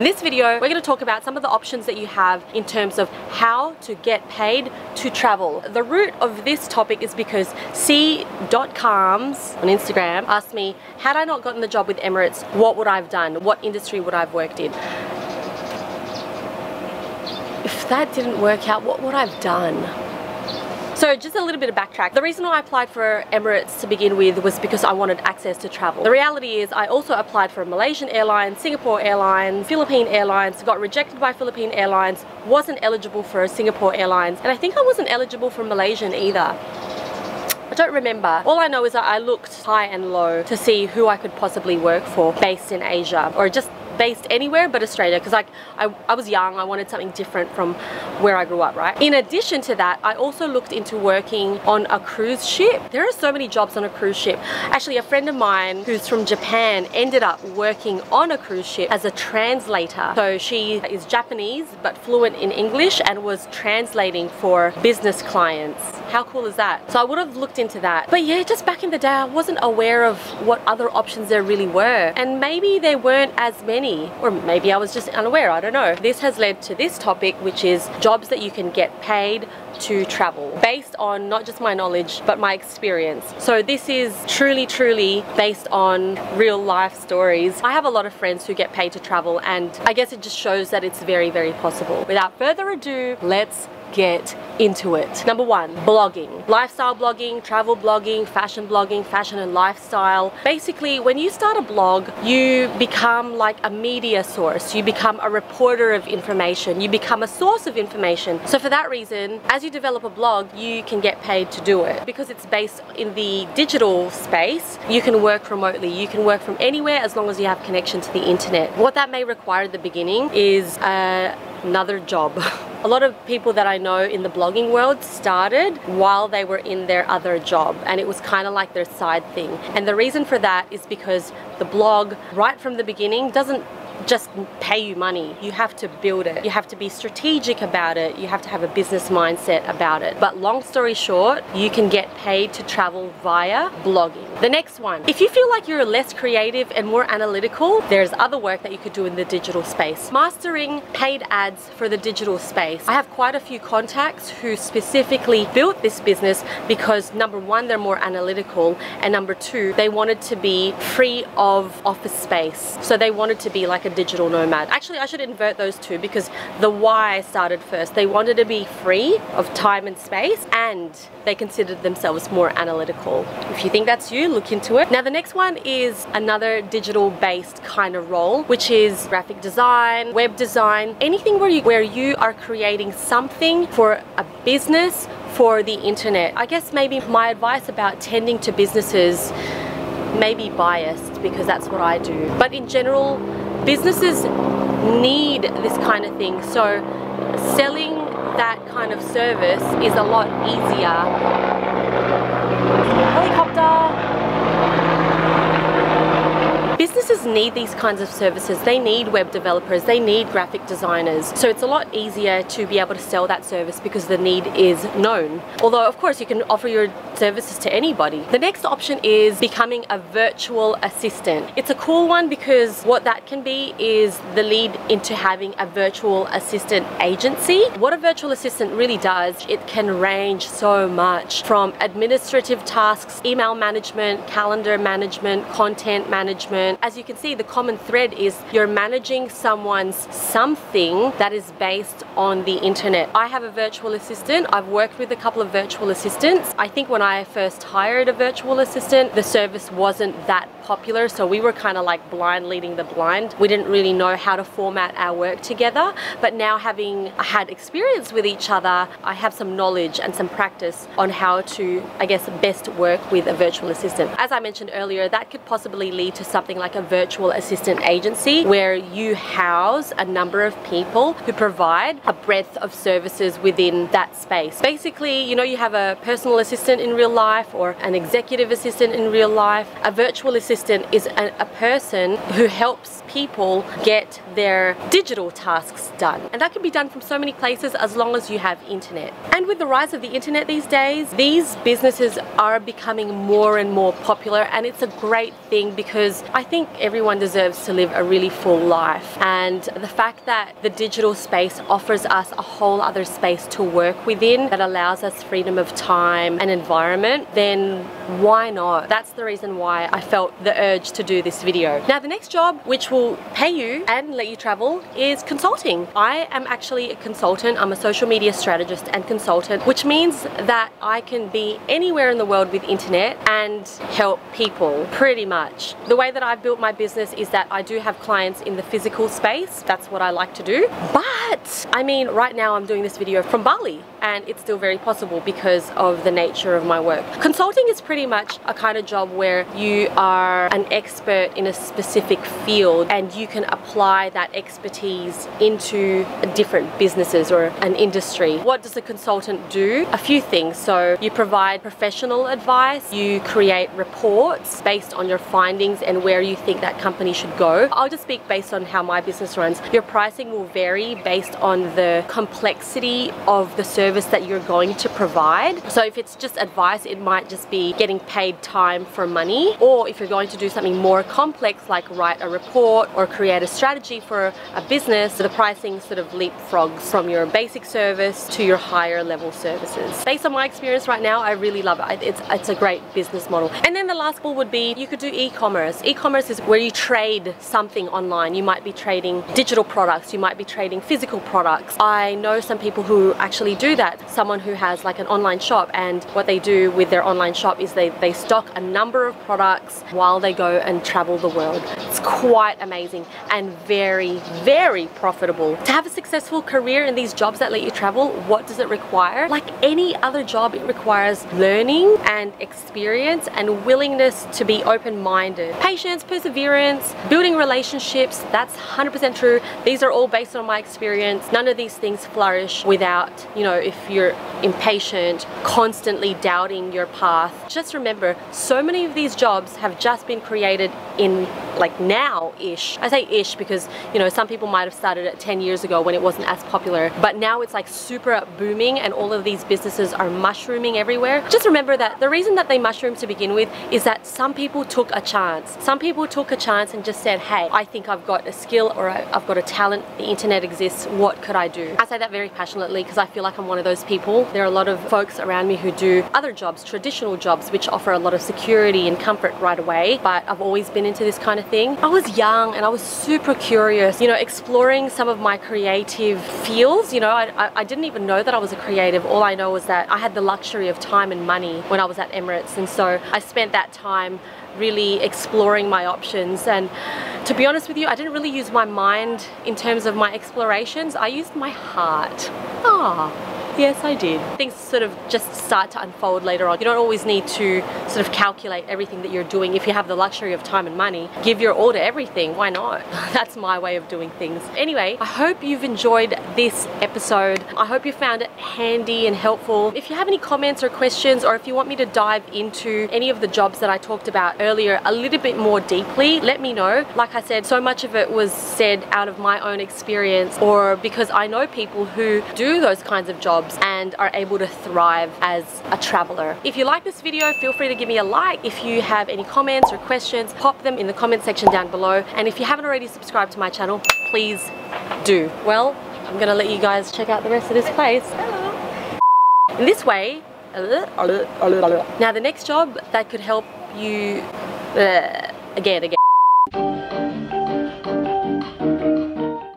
In this video, we're going to talk about some of the options that you have in terms of how to get paid to travel. The root of this topic is because c.coms on Instagram asked me, had I not gotten the job with Emirates, what would I have done? What industry would I have worked in? If that didn't work out, what would I have done? So just a little bit of backtrack. The reason why I applied for Emirates to begin with was because I wanted access to travel. The reality is I also applied for Malaysian Airlines, Singapore Airlines, Philippine Airlines, got rejected by Philippine Airlines, wasn't eligible for Singapore Airlines, and I think I wasn't eligible for Malaysian either. I don't remember. All I know is that I looked high and low to see who I could possibly work for based in Asia, or just based anywhere but Australia, because I was young, I wanted something different from where I grew up, right? In addition to that, I also looked into working on a cruise ship. There are so many jobs on a cruise ship. Actually, a friend of mine who's from Japan ended up working on a cruise ship as a translator. So she is Japanese but fluent in English and was translating for business clients. How cool is that? So I would have looked into that. But yeah, just back in the day, I wasn't aware of what other options there really were. And maybe there weren't as many. Or maybe I was just unaware, I don't know. This has led to this topic, which is jobs that you can get paid to travel, based on not just my knowledge but my experience. So this is truly based on real life stories. I have a lot of friends who get paid to travel, and I guess it just shows that it's very possible. Without further ado, let's get into it. Number one, blogging. Lifestyle blogging, travel blogging, fashion and lifestyle. Basically, when you start a blog, you become like a media source. You become a reporter of information. You become a source of information. So for that reason, as you develop a blog, you can get paid to do it. Because it's based in the digital space, you can work remotely. You can work from anywhere as long as you have connection to the internet. What that may require at the beginning is another job. A lot of people that I know in the blogging world started while they were in their other job, and it was kind of like their side thing. And the reason for that is because the blog right from the beginning doesn't just pay you money. You have to build it. You have to be strategic about it. You have to have a business mindset about it. But long story short, you can get paid to travel via blogging. The next one, if you feel like you're less creative and more analytical, there's other work that you could do in the digital space. Mastering paid ads for the digital space. I have quite a few contacts who specifically built this business because number one, they're more analytical, and number two, they wanted to be free of office space. So they wanted to be like a digital nomad. Actually, I should invert those two because the why started first. They wanted to be free of time and space, and they considered themselves more analytical. If you think that's you, look into it. Now the next one is another digital based kind of role, which is graphic design, web design, anything where you are creating something for a business, for the internet. I guess maybe my advice about tending to businesses may be biased because that's what I do. But in general, businesses need this kind of thing. So selling that kind of service is a lot easier. Helicopter. Businesses need these kinds of services. They need web developers, they need graphic designers. So it's a lot easier to be able to sell that service because the need is known. Although of course you can offer your services to anybody. The next option is becoming a virtual assistant. It's a cool one because what that can be is the lead into having a virtual assistant agency. What a virtual assistant really does, it can range so much from administrative tasks, email management, calendar management, content management. As you can see, the common thread is you're managing someone's something that is based on the internet. I have a virtual assistant. I've worked with a couple of virtual assistants. I think when I first hired a virtual assistant, the service wasn't that popular, so we were kind of like blind leading the blind. We didn't really know how to format our work together, but now having had experience with each other, I have some knowledge and some practice on how to, I guess, best work with a virtual assistant. As I mentioned earlier, that could possibly lead to something like a virtual assistant agency where you house a number of people who provide a breadth of services within that space. Basically, you know, you have a personal assistant in real life or an executive assistant in real life. A virtual assistant assistant is a person who helps people get their digital tasks done. And that can be done from so many places as long as you have internet. And with the rise of the internet these days, these businesses are becoming more and more popular, and it's a great thing because I think everyone deserves to live a really full life. And the fact that the digital space offers us a whole other space to work within that allows us freedom of time and environment, then why not? That's the reason why I felt the urge to do this video. Now, the next job, which will pay you and let you travel, is consulting. I am actually a consultant. I'm a social media strategist and consultant, which means that I can be anywhere in the world with internet and help people, pretty much. The way that I've built my business is that I do have clients in the physical space. That's what I like to do. But I mean, right now I'm doing this video from Bali, and it's still very possible because of the nature of my work. Consulting is pretty much a kind of job where you are an expert in a specific field and you can apply that expertise into different businesses or an industry. What does a consultant do? A few things. So you provide professional advice, you create reports based on your findings and where you think that company should go. I'll just speak based on how my business runs. Your pricing will vary based on the complexity of the service that you're going to provide. So if it's just advice, it might just be getting paid time for money. Or if you're going to do something more complex, like write a report or create a strategy for a business, the pricing sort of leapfrogs from your basic service to your higher level services. Based on my experience right now, I really love it. It's a great business model. And then the last one would be, you could do e-commerce. E-commerce is where you trade something online. You might be trading digital products, you might be trading physical products. I know some people who actually do that. Someone who has like an online shop, and what they do with their online shop is they stock a number of products while they go and travel the world. It's quite amazing and very, very profitable. To have a successful career in these jobs that let you travel, what does it require? Like any other job, it requires learning and experience and willingness to be open-minded. Patience, perseverance, building relationships, that's 100% true. These are all based on my experience. None of these things flourish without, you know, if you're impatient, constantly doubting your path. Just remember, so many of these jobs have just been created in like now-ish. I say ish because, you know, some people might have started it 10 years ago when it wasn't as popular, but now it's like super booming and all of these businesses are mushrooming everywhere. Just remember that the reason that they mushroom to begin with is that some people took a chance. Some people took a chance and just said, hey, I think I've got a skill or I've got a talent. The internet exists. What could I do? I say that very passionately because I feel like I'm one of those people. There are a lot of folks around me who do other jobs, traditional jobs, which offer a lot of security and comfort right away, but I've always been into this kind of thing. I was young and I was super curious, you know, exploring some of my creative fields. You know, I didn't even know that I was a creative. All I know was that I had the luxury of time and money when I was at Emirates, and so I spent that time really exploring my options. And to be honest with you, I didn't really use my mind in terms of my explorations. I used my heart. Yes, I did. Things sort of just start to unfold later on. You don't always need to sort of calculate everything that you're doing. If you have the luxury of time and money, give your all to everything. Why not? That's my way of doing things. Anyway, I hope you've enjoyed this episode. I hope you found it handy and helpful. If you have any comments or questions, or if you want me to dive into any of the jobs that I talked about earlier a little bit more deeply, let me know. Like I said, so much of it was said out of my own experience, or because I know people who do those kinds of jobs and are able to thrive as a traveler. If you like this video, feel free to give me a like. If you have any comments or questions, pop them in the comment section down below. And if you haven't already subscribed to my channel, please do. Well, I'm gonna let you guys check out the rest of this place. In this way, now the next job that could help you again.